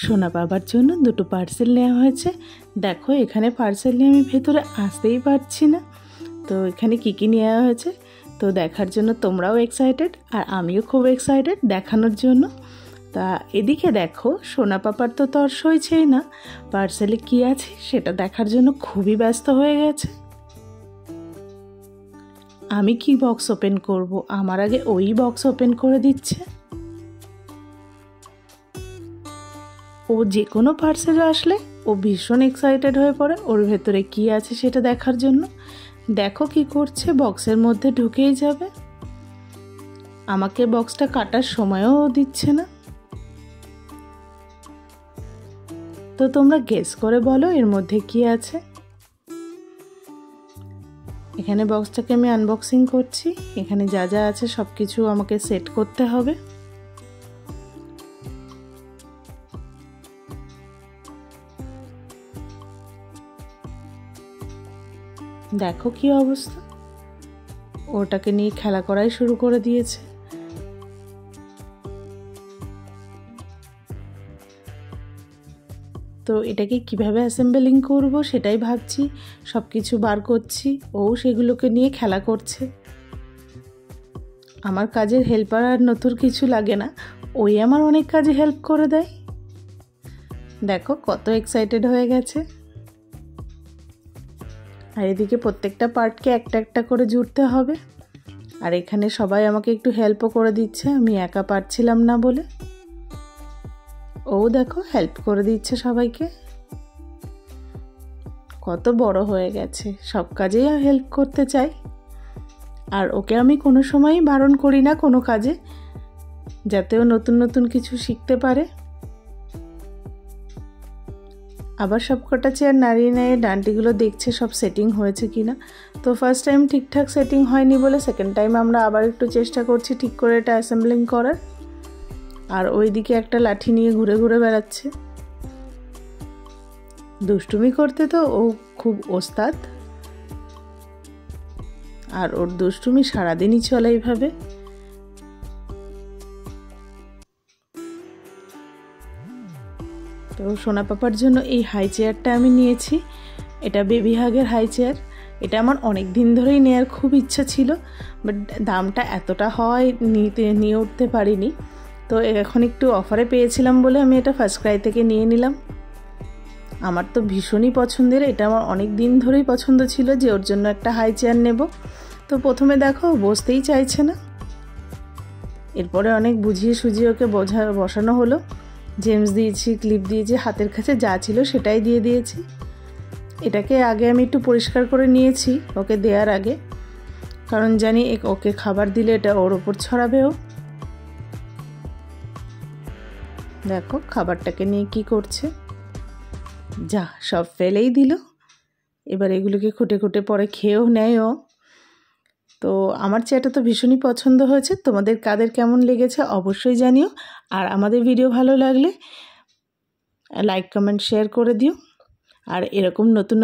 সোনা বাবার জন্য দুটো পার্সেল নেওয়া হয়েছে। দেখো এখানে পার্সেল নিয়ে আমি ভেতরে আসতেই পারছি না। তো এখানে কী নেওয়া হয়েছে তো দেখার জন্য তোমরাও এক্সাইটেড আর আমিও খুব এক্সাইটেড দেখানোর জন্য। তা এদিকে দেখো সোনা পাপার তো তর সইছেই না, পার্সেলে কী আছে সেটা দেখার জন্য খুবই ব্যস্ত হয়ে গেছে। আমি কি বক্স ওপেন করব, আমার আগে ওই বক্স ওপেন করে দিচ্ছে। ও যে কোনো পার্সেল আসলে ও ভীষণ এক্সাইটেড হয়ে পড়ে ওর ভেতরে কি আছে সেটা দেখার জন্য। দেখো কি করছে, বক্সের মধ্যে ঢুকেই যাবে, আমাকে বক্সটা কাটার সময়ও দিচ্ছে না। তো তোমরা গেস করে বলো এর মধ্যে কি আছে। এখানে বক্সটাকে আমি আনবক্সিং করছি। এখানে যা যা আছে সব কিছু আমাকে সেট করতে হবে। দেখো কি অবস্থা, ওটাকে নিয়ে খেলা করাই শুরু করে দিয়েছে। তো এটাকে কিভাবে অ্যাসেম্বলিং করব সেটাই ভাবছি, সব কিছু বার করছি, ও সেগুলোকে নিয়ে খেলা করছে। আমার কাজের হেল্পার আর নতুন কিছু লাগে না, ওই আমার অনেক কাজে হেল্প করে দেয়। দেখো কত এক্সাইটেড হয়ে গেছে। আর এদিকে প্রত্যেকটা পার্টকে একটা একটা করে জুড়তে হবে। আর এখানে সবাই আমাকে একটু হেল্পও করে দিচ্ছে, আমি একা পারছিলাম না বলে। ও দেখো হেল্প করে দিচ্ছে সবাইকে। কত বড় হয়ে গেছে, সব কাজেই হেল্প করতে চাই। আর ওকে আমি কোনো সময়ই বারণ করি না কোনো কাজে, যাতে ও নতুন নতুন কিছু শিখতে পারে। আবার সব কটা চেয়ার নাড়িয়ে নাড়িয়ে ডান্টিগুলো দেখছে সব সেটিং হয়েছে কিনা। তো ফার্স্ট টাইম ঠিকঠাক সেটিং হয়নি বলে সেকেন্ড টাইম আমরা আবার একটু চেষ্টা করছি ঠিক করে এটা অ্যাসেম্বলিং করার। আর ওইদিকে একটা লাঠি নিয়ে ঘুরে ঘুরে বেড়াচ্ছে। দুষ্টুমি করতে তো ও খুব ওস্তাদ, আর ওর দুষ্টুমি সারাদিনই চলে এইভাবে। তো সোনা পাপার জন্য এই হাই চেয়ারটা আমি নিয়েছি, এটা বেবি হাগের হাই চেয়ার। এটা আমার অনেক দিন ধরেই নেওয়ার খুব ইচ্ছা ছিল, বাট দামটা এতটা হয় নিয়ে উঠতে পারিনি। তো এখন একটু অফারে পেয়েছিলাম বলে আমি এটা ফার্স্ট ক্রাই থেকে নিয়ে নিলাম। আমার তো ভীষণই পছন্দের, এটা আমার অনেক দিন ধরেই পছন্দ ছিল যে ওর জন্য একটা হাই চেয়ার নেব। তো প্রথমে দেখো বসতেই চাইছে না, এরপরে অনেক বুঝিয়ে সুঝিয়ে ওকে বসানো হলো। জেমস দিয়েছি, ক্লিপ দিয়েছি, হাতের কাছে যা ছিল সেটাই দিয়ে দিয়েছি। এটাকে আগে আমি একটু পরিষ্কার করে নিয়েছি ওকে দেওয়ার আগে, কারণ জানি ওকে খাবার দিলে এটা ওর ওপর ছড়াবেও। দেখো খাবারটাকে নিয়ে কি করছে, যা সব ফেলেই দিল। এবার এগুলোকে খুঁটে খুঁটে পরে খেয়েও নেয় ও। তো আমার চেয়ারটা তো ভীষণই পছন্দ হয়েছে, তোমাদের কাদের কেমন লেগেছে অবশ্যই জানিও। আর আমাদের ভিডিও ভালো লাগলে লাইক কমেন্ট শেয়ার করে দিও। আর এরকম নতুন